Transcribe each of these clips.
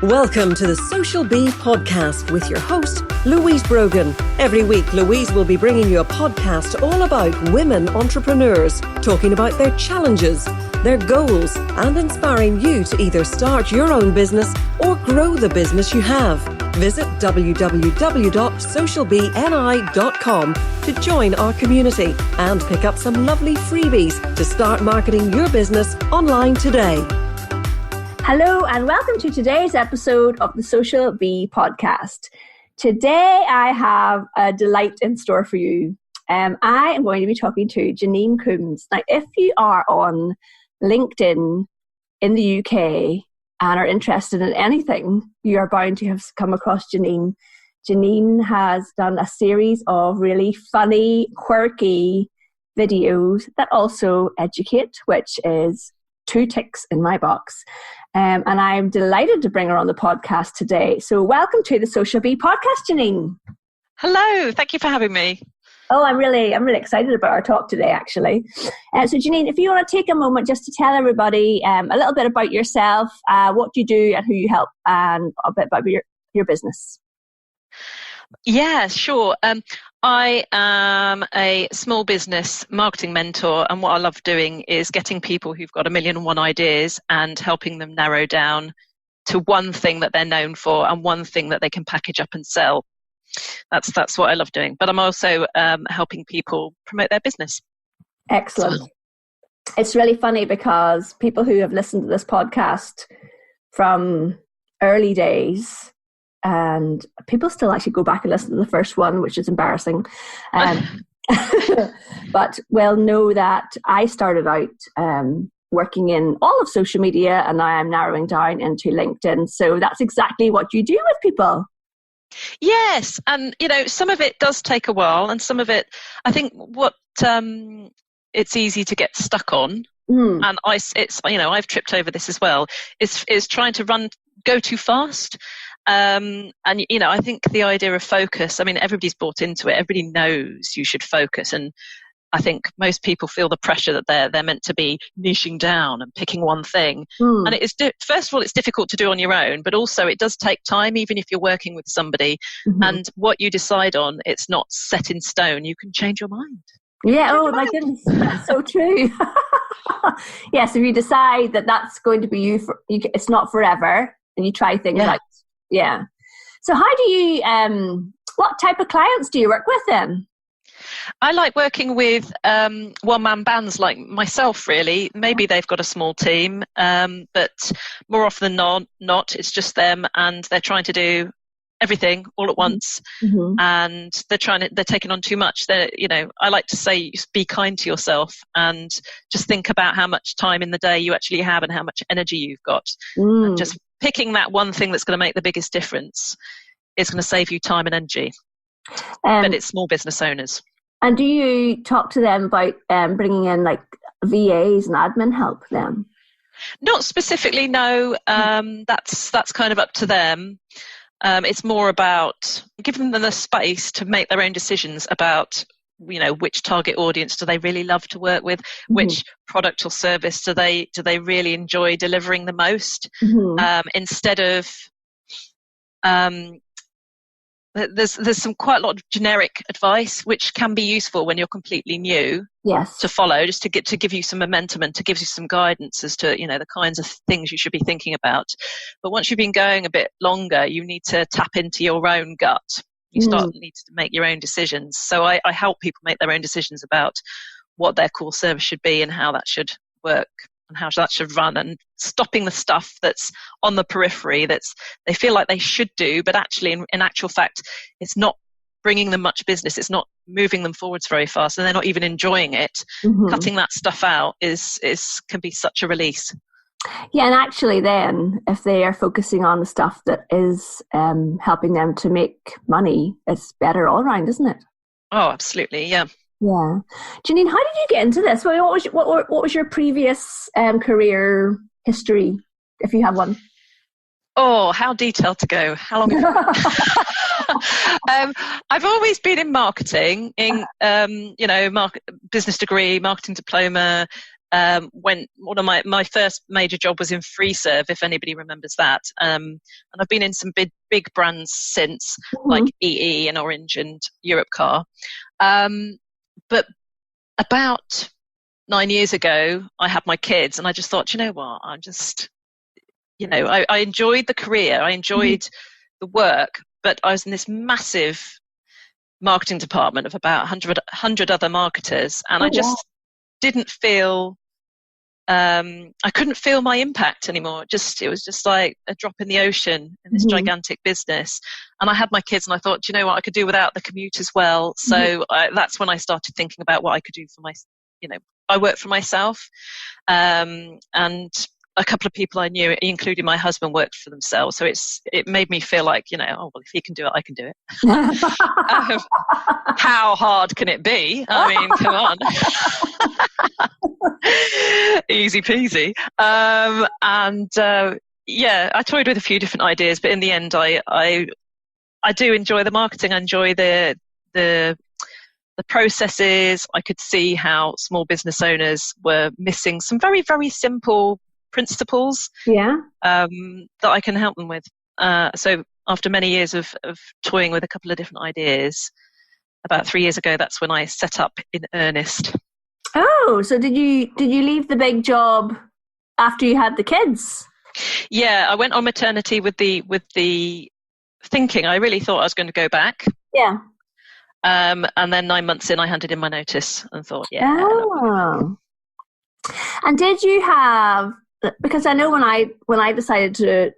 Welcome to the Social Bee podcast with your host, Louise Brogan. Every week, Louise will be bringing you a podcast all about women entrepreneurs, talking about their challenges, their goals, and inspiring you to either start your own business or grow the business you have. Visit www.socialbeeni.com to join our community and pick up some lovely freebies to start marketing your business online today. Hello and welcome to today's episode of the Social Bee podcast. Today I have a delight in store for you. I am going to be talking to Janine Coombes. Now, if you are on LinkedIn in the UK and are interested in anything, you are bound to have come across Janine. Janine has done a series of really funny, quirky videos that also educate, which is 2 ticks in my box. And I'm delighted to bring her on the podcast today. So welcome to the Social Bee podcast, Janine. Hello, thank you for having me. Oh, I'm really excited about our talk today, actually. So Janine, if you want to take a moment just to tell everybody a little bit about yourself, what you do and who you help, and a bit about your business. Yeah, sure. I am a small business marketing mentor, and what I love doing is getting people who've got 1,000,001 ideas and helping them narrow down to one thing that they're known for and one thing that they can package up and sell. That's what I love doing. But I'm also helping people promote their business. Excellent. So. It's really funny because people who have listened to this podcast from early days, and people still actually go back and listen to the first one, which is embarrassing. But will know that I started out working in all of social media, and now I'm narrowing down into LinkedIn. So that's exactly what you do with people. Yes, and some of it does take a while, and some of it, I think, what it's easy to get stuck on. And I've tripped over this as well. Is trying to go too fast. And I think the idea of focus, everybody's bought into it. Everybody knows you should focus, and I think most people feel the pressure that they're meant to be niching down and picking one thing. And it is first of all, it's difficult to do on your own, but also it does take time, even if you're working with somebody. And what you decide on, it's not set in stone. You can change your mind. Yeah. Oh my goodness, that's so true. Yes, if you decide that that's going to be you, it's not forever, and you try things like. Yeah. So how do you, what type of clients do you work with then? I like working with one-man bands like myself, really. Maybe they've got a small team, but more often than not, it's just them, and they're trying to do everything all at once, and they're taking on too much. I like to say, be kind to yourself and just think about how much time in the day you actually have and how much energy you've got, and just picking that one thing that's going to make the biggest difference is going to save you time and energy. But it's small business owners. And do you talk to them about bringing in like VAs and admin help then? Not specifically, no. That's kind of up to them. It's more about giving them the space to make their own decisions about, which target audience do they really love to work with, which product or service do they really enjoy delivering the most, instead of there's some quite a lot of generic advice which can be useful when you're completely new. Yes. To follow, just to give you some momentum and to give you some guidance as to the kinds of things you should be thinking about. But once you've been going a bit longer, you need to tap into your own gut. You need to make your own decisions. So I help people make their own decisions about what their core service should be and how that should work and how that should run, and stopping the stuff that's on the periphery that's they feel like they should do, but actually in actual fact, it's not bringing them much business. It's not moving them forwards very fast, and they're not even enjoying it. Cutting that stuff out can be such a release. Yeah, and actually then, if they are focusing on the stuff that is helping them to make money, it's better all around, isn't it? Oh, absolutely, yeah. Yeah. Janine, how did you get into this? What was your previous career history, if you have one? Oh, how detailed to go. How long have I've always been in marketing, business degree, marketing diploma, when one of my first major job was in FreeServe, if anybody remembers that. And I've been in some big brands since, like EE and Orange and Europcar. But about 9 years ago, I had my kids, and I just thought, you know what, I'm just, I enjoyed the career, I enjoyed the work, but I was in this massive marketing department of about 100 other marketers, and I just didn't feel, I couldn't feel my impact anymore. It was just like a drop in the ocean in this gigantic business. And I had my kids, and I thought, you know what, I could do without the commute as well. So that's when I started thinking about what I could do for I work for myself, and a couple of people I knew, including my husband, worked for themselves. So it made me feel like, oh, well, if he can do it, I can do it. How hard can it be? I mean, come on. Easy peasy. I toyed with a few different ideas, but in the end, I do enjoy the marketing. I enjoy the processes. I could see how small business owners were missing some very, very simple principles that I can help them with. So after many years of toying with a couple of different ideas, about 3 years ago, that's when I set up in earnest. Oh, so did you leave the big job after you had the kids? Yeah, I went on maternity with the thinking, I really thought I was going to go back. Yeah. And then 9 months in, I handed in my notice and thought, Oh. And did you have, because I know when I decided to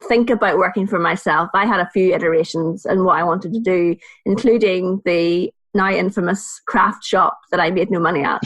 think about working for myself, I had a few iterations and what I wanted to do, including the now infamous craft shop that I made no money at.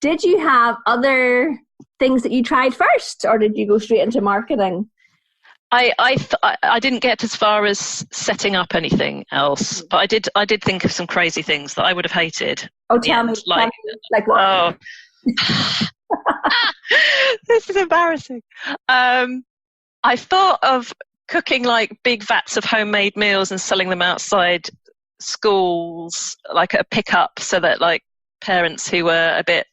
Did you have other things that you tried first, or did you go straight into marketing? I didn't get as far as setting up anything else, but I did think of some crazy things that I would have hated. Oh, tell me, like what? Oh, this is embarrassing. I thought of cooking like big vats of homemade meals and selling them outside schools, like at a pickup, so that like parents who were a bit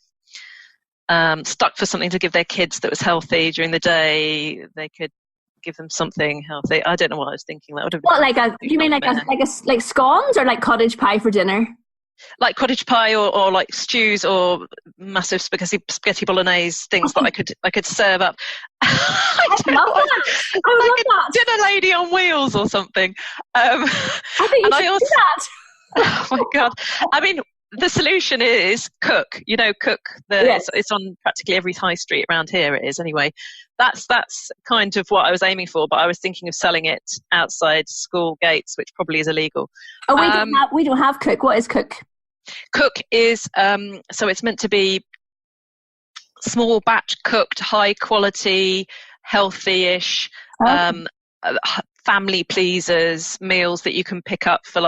stuck for something to give their kids that was healthy during the day, they could give them something healthy. I don't know what I was thinking. That would have been you mean like scones or like cottage pie for dinner? Like cottage pie or like stews or massive spaghetti bolaise things that I could serve up. I would love that. Dinner lady on wheels or something. I think you should do that. Oh my God. I mean, the solution is cook. Cook. It's on practically every high street around here. It is anyway. That's kind of what I was aiming for, but I was thinking of selling it outside school gates, which probably is illegal. Oh, we don't have cook. What is cook? Cook is so it's meant to be small batch cooked, high quality, healthy-ish, family pleasers meals that you can pick up for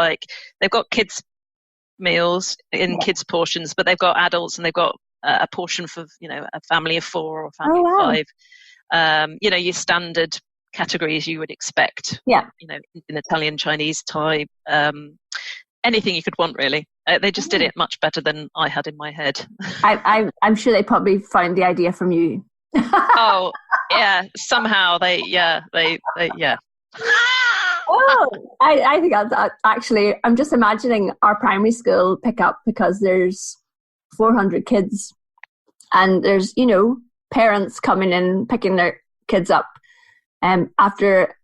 they've got kids meals in kids portions, but they've got adults and they've got a portion for a family of 4 or a family of 5. Your standard categories you would expect. In Italian, Chinese, Thai, anything you could want really. They just did it much better than I had in my head. I'm sure they probably found the idea from you. Oh yeah, somehow they. Oh, I think actually, I'm just imagining our primary school pickup, because there's 400 kids and there's, parents coming in, picking their kids up after,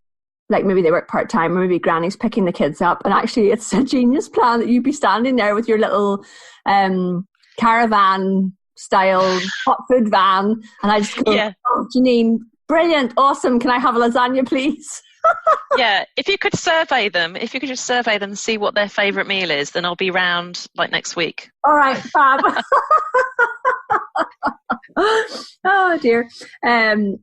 like maybe they work part-time, or maybe granny's picking the kids up. And actually it's a genius plan that you'd be standing there with your little caravan style hot food van. And I just go, Oh, Janine, brilliant, awesome. Can I have a lasagna, please? Yeah, if you could just survey them and see what their favourite meal is, then I'll be round next week. All right, fab. Oh dear.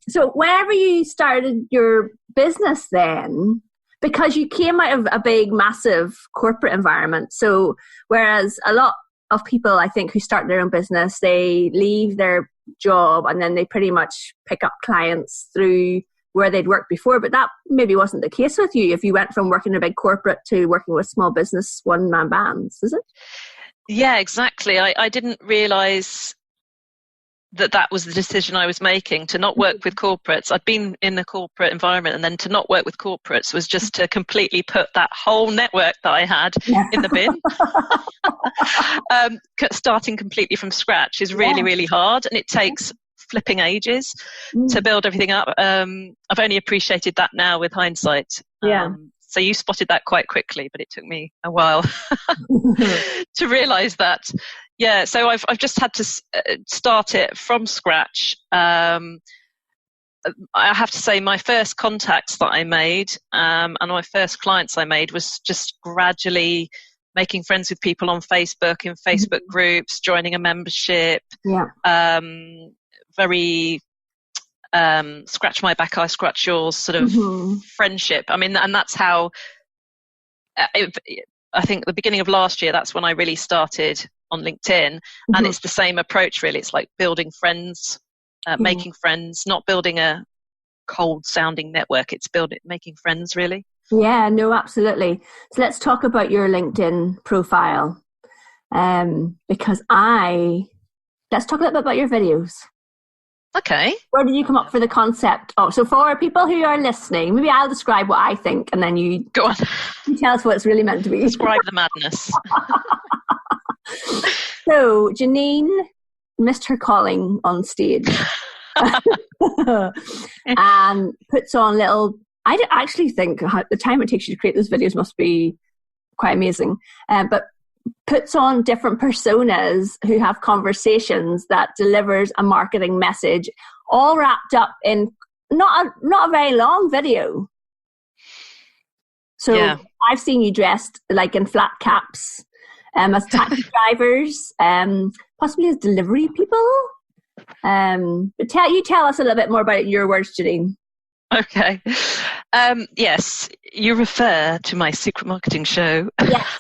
So whenever you started your business then, because you came out of a big, massive corporate environment, so whereas a lot of people, I think, who start their own business, they leave their job and then they pretty much pick up clients through where they'd worked before, but that maybe wasn't the case with you if you went from working in a big corporate to working with small business one-man bands, is it? Yeah, exactly. I didn't realise that was the decision I was making, to not work with corporates. I'd been in the corporate environment, and then to not work with corporates was just to completely put that whole network that I had in the bin. Starting completely from scratch is really, really hard, and it takes flipping ages to build everything up. I've only appreciated that now with hindsight. So you spotted that quite quickly, but it took me a while to realise that. Yeah, so I've just had to start it from scratch. I have to say, my first contacts that I made and my first clients I made was just gradually making friends with people on Facebook, in Facebook groups, joining a membership. Very scratch my back, I scratch yours sort of friendship. I mean, and that's how I think the beginning of last year, that's when I really started on LinkedIn. And it's the same approach, really. It's like building friends, making friends, not building a cold sounding network. It's making friends, really. Yeah, no, absolutely. So let's talk about your LinkedIn profile. Because let's talk a little bit about your videos. Okay. Where did you come up for the concept? So for people who are listening, maybe I'll describe what I think, and then you go on. You tell us what it's really meant to be. Describe the madness. So Janine missed her calling on stage and puts on little. I actually think the time it takes you to create those videos must be quite amazing. But puts on different personas who have conversations that delivers a marketing message, all wrapped up in not a very long video. So I've seen you dressed like in flat caps, as taxi drivers, possibly as delivery people. But tell us a little bit more about it in your words, Janine. Okay. Yes, you refer to my secret marketing show. Yes.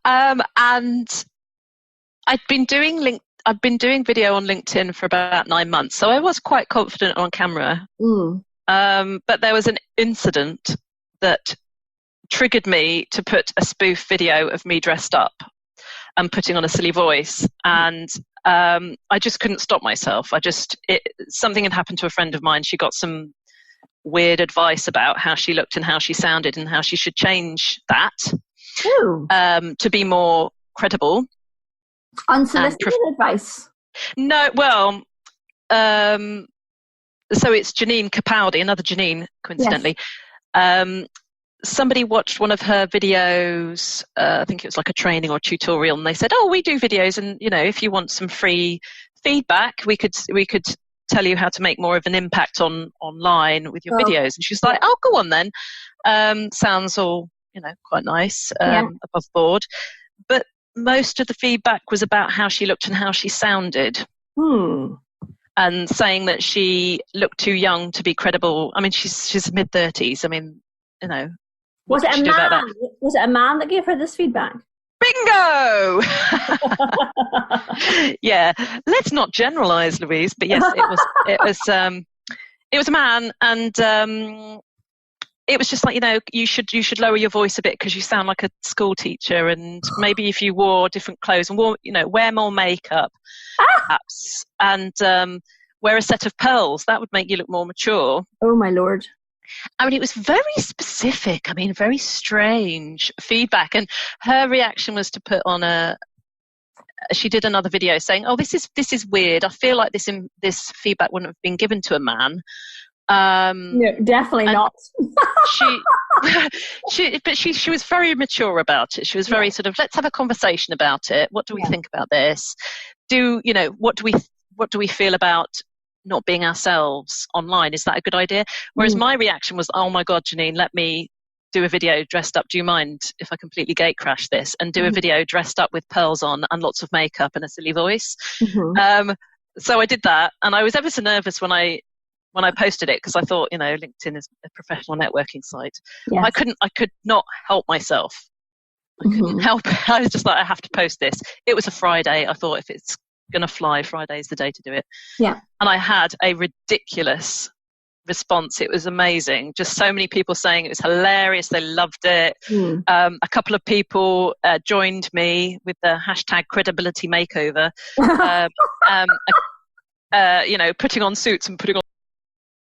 And I've been doing video on LinkedIn for about 9 months, so I was quite confident on camera. But there was an incident that triggered me to put a spoof video of me dressed up and putting on a silly voice, and I just couldn't stop myself. Something had happened to a friend of mine. She got some weird advice about how she looked and how she sounded and how she should change that to be more credible. Unsolicited advice? No, well, so it's Janine Capaldi, another Janine, coincidentally. Yes. Somebody watched one of her videos, I think it was like a training or tutorial, and they said, we do videos, and if you want some free feedback, we could tell you how to make more of an impact online with your videos. And she's like, go on then. Sounds all quite nice, above board, but most of the feedback was about how she looked and how she sounded, and saying that she looked too young to be credible. I mean, she's mid-30s. I mean, was it a man? Was it a man that gave her this feedback? Bingo! Yeah, let's not generalize, Louise, but yes, it was a man, and it was just like, you should lower your voice a bit because you sound like a school teacher, and maybe if you wore different clothes and wear more makeup, perhaps, and wear a set of pearls, that would make you look more mature. Oh my Lord. I mean, it was very specific. I mean, very strange feedback. And her reaction was to put on she did another video saying, this is weird. I feel like this feedback wouldn't have been given to a man. No, definitely not. she was very mature about it. She was very sort of, let's have a conversation about it. What do we think about this? What do we feel about not being ourselves online? Is that a good idea? Whereas my reaction was, oh my God, Janine, let me do a video dressed up. Do you mind if I completely gate crash this and do a video dressed up with pearls on and lots of makeup and a silly voice? So I did that, and I was ever so nervous when I posted it, because I thought, LinkedIn is a professional networking site. Yes. I could not help myself. I couldn't help it. I was just like, I have to post this. It was a Friday. I thought, if it's going to fly, Friday is the day to do it. Yeah. And I had a ridiculous response. It was amazing. Just so many people saying it was hilarious. They loved it. A couple of people joined me with the hashtag credibility makeover. Putting on suits and putting on